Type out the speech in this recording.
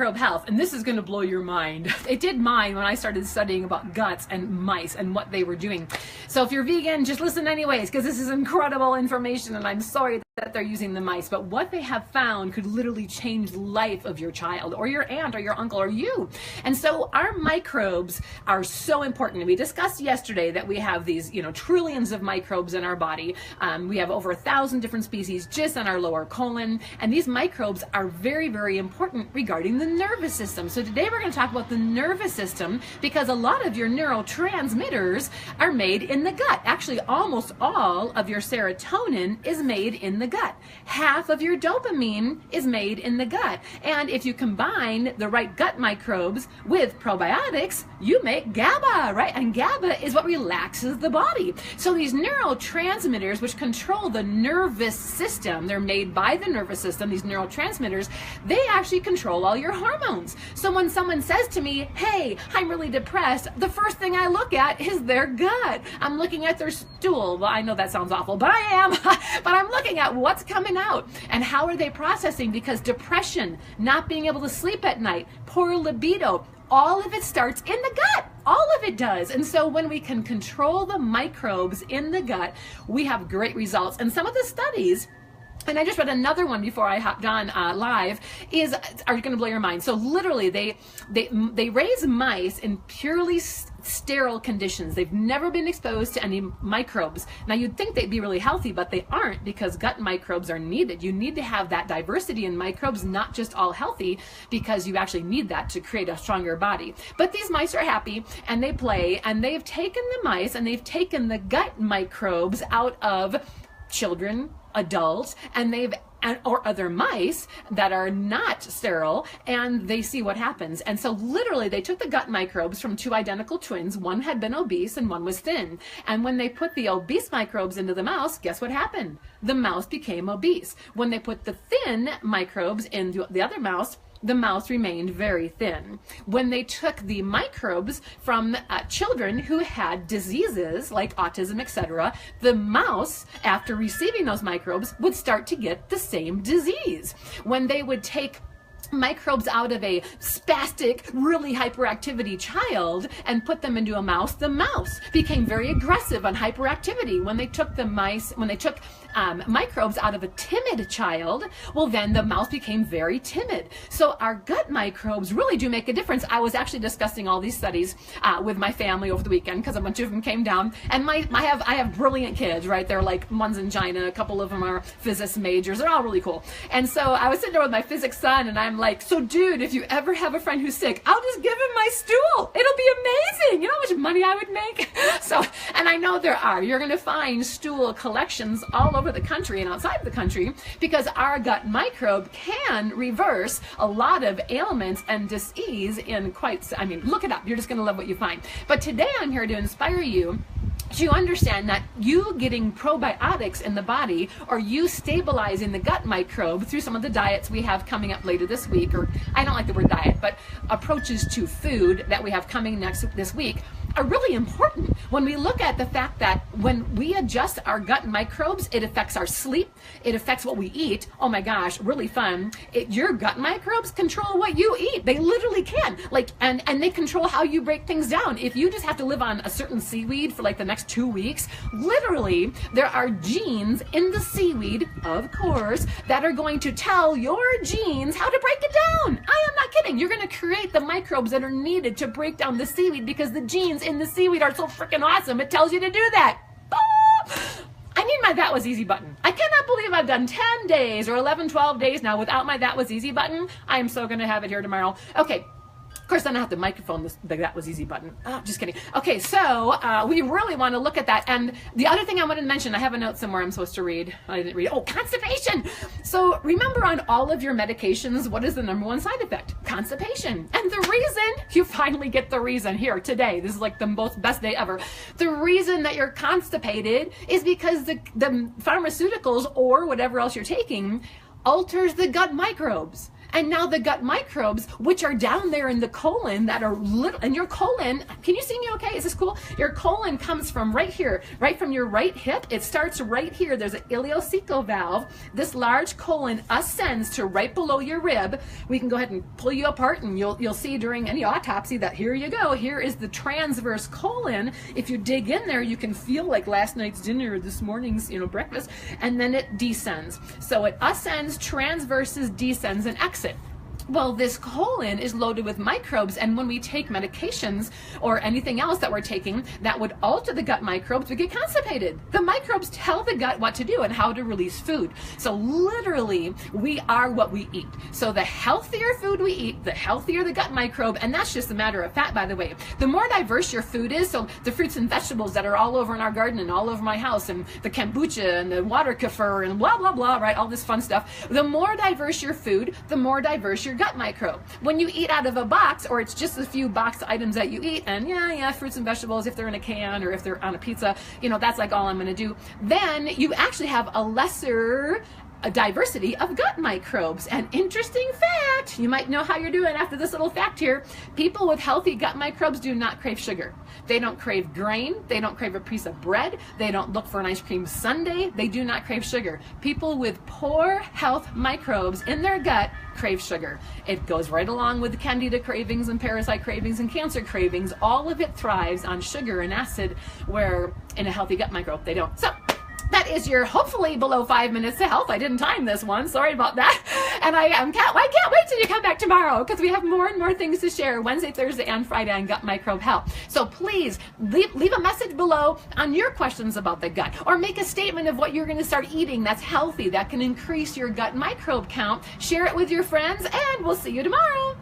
microbe health, and this is going to blow your mind. It did mine when I started studying about guts and mice and what they were doing. So if you're vegan, just listen anyways, because this is incredible information, and I'm sorry that they're using the mice, but what they have found could literally change the life of your child or your aunt or your uncle or you. And so our microbes are so important. We discussed yesterday that we have these, trillions of microbes in our body. We have over 1,000 different species just on our lower colon, and these microbes are very, very important regarding the nervous system. So today we're going to talk about the nervous system, because a lot of your neurotransmitters are made in the gut. Actually, almost all of your serotonin is made in the gut. Half of your dopamine is made in the gut. And if you combine the right gut microbes with probiotics, you make GABA, right? And GABA is what relaxes the body. So these neurotransmitters, which control the nervous system, they're made by the nervous system, these neurotransmitters, they actually control all your hormones. So when someone says to me, hey, I'm really depressed, the first thing I look at is their gut. I'm looking at their stool. Well, I know that sounds awful, but I am. But I'm looking at what's coming out and how are they processing, because depression, not being able to sleep at night, poor libido, all of it starts in the gut. All of it does. And so when we can control the microbes in the gut, we have great results. And some of the studies, and I just read another one before I hopped on live, are going to blow your mind. So literally they raise mice in purely sterile conditions. They've never been exposed to any microbes. Now you'd think they'd be really healthy, but they aren't, because gut microbes are needed. You need to have that diversity in microbes, not just all healthy, because you actually need that to create a stronger body. But these mice are happy and they play, and they've taken the mice and they've taken the gut microbes out of children, adults, or other mice that are not sterile, and they see what happens. And so literally they took the gut microbes from two identical twins. One had been obese and one was thin. And when they put the obese microbes into the mouse, guess what happened? The mouse became obese. When they put the thin microbes into the other mouse, the mouse remained very thin. When they took the microbes from children who had diseases like autism, etc., the mouse, after receiving those microbes, would start to get the same disease. When they would take microbes out of a spastic, really hyperactivity child and put them into a mouse, the mouse became very aggressive on hyperactivity. When they took microbes out of a timid child, well, then the mouse became very timid. So our gut microbes really do make a difference. I was actually discussing all these studies with my family over the weekend, because a bunch of them came down, and I have brilliant kids, right? They're like, one's in China, a couple of them are physics majors. They're all really cool. And so I was sitting there with my physics son, and I'm like, so dude, if you ever have a friend who's sick, I'll just give him my stool. It'll be amazing. You know how much money I would make? So, and I know you're going to find stool collections all over the country and outside the country, because our gut microbe can reverse a lot of ailments and disease look it up. You're just going to love what you find. But today I'm here to inspire you to understand that you getting probiotics in the body, or you stabilizing the gut microbe through some of the diets we have coming up later this week, or I don't like the word diet, but approaches to food that we have coming this week, are really important when we look at the fact that when we adjust our gut microbes, it affects our sleep, it affects what we eat. Oh my gosh, really fun. Your gut microbes control what you eat. They literally can. And they control how you break things down. If you just have to live on a certain seaweed for like the next 2 weeks, literally there are genes in the seaweed, of course, that are going to tell your genes how to break it down. I am not kidding. You're going to create the microbes that are needed to break down the seaweed, because the genes in the seaweed are so freaking awesome. It tells you to do that. I need my That Was Easy button. I cannot believe I've done 10 days or 11, 12 days now without my That Was Easy button. I am so going to have it here tomorrow. Okay. Of course, then I have the microphone, the That Was Easy button. Oh, just kidding. Okay, so we really want to look at that. And the other thing I wanted to mention, I have a note somewhere I'm supposed to read. I didn't read it. Oh, constipation. So remember, on all of your medications, what is the number one side effect? Constipation. And the reason, you finally get the reason here today, this is like the best day ever. The reason that you're constipated is because the pharmaceuticals or whatever else you're taking alters the gut microbes. And now the gut microbes, which are down there in the colon, that are little, and your colon, can you see me okay? Is this cool? Your colon comes from right here, right from your right hip. It starts right here. There's an ileocecal valve. This large colon ascends to right below your rib. We can go ahead and pull you apart, and you'll see during any autopsy that here you go. Here is the transverse colon. If you dig in there, you can feel like last night's dinner or this morning's breakfast, and then it descends. So it ascends, transverses, descends, and exit. Well, this colon is loaded with microbes, and when we take medications or anything else that we're taking that would alter the gut microbes, we get constipated. The microbes tell the gut what to do and how to release food. So literally, we are what we eat. So the healthier food we eat, the healthier the gut microbe, and that's just a matter of fact, by the way. The more diverse your food is, so the fruits and vegetables that are all over in our garden and all over my house, and the kombucha and the water kefir and blah, blah, blah, right, all this fun stuff, the more diverse your food, the more diverse your gut microbe. When you eat out of a box, or it's just a few box items that you eat, and yeah, fruits and vegetables, if they're in a can or if they're on a pizza, that's like all I'm going to do, then you actually have a lesser diversity of gut microbes. And interesting fact, you might know how you're doing after this little fact here, people with healthy gut microbes do not crave sugar. They don't crave grain. They don't crave a piece of bread. They don't look for an ice cream sundae. They do not crave sugar. People with poor health microbes in their gut crave sugar. It goes right along with candida cravings and parasite cravings and cancer cravings. All of it thrives on sugar and acid, where in a healthy gut microbe they don't. So that is your hopefully below 5 minutes to health. I didn't time this one. Sorry about that. And I can't wait till you come back tomorrow, because we have more and more things to share Wednesday, Thursday, and Friday on gut microbe health. So please leave a message below on your questions about the gut, or make a statement of what you're going to start eating that's healthy, that can increase your gut microbe count. Share it with your friends, and we'll see you tomorrow.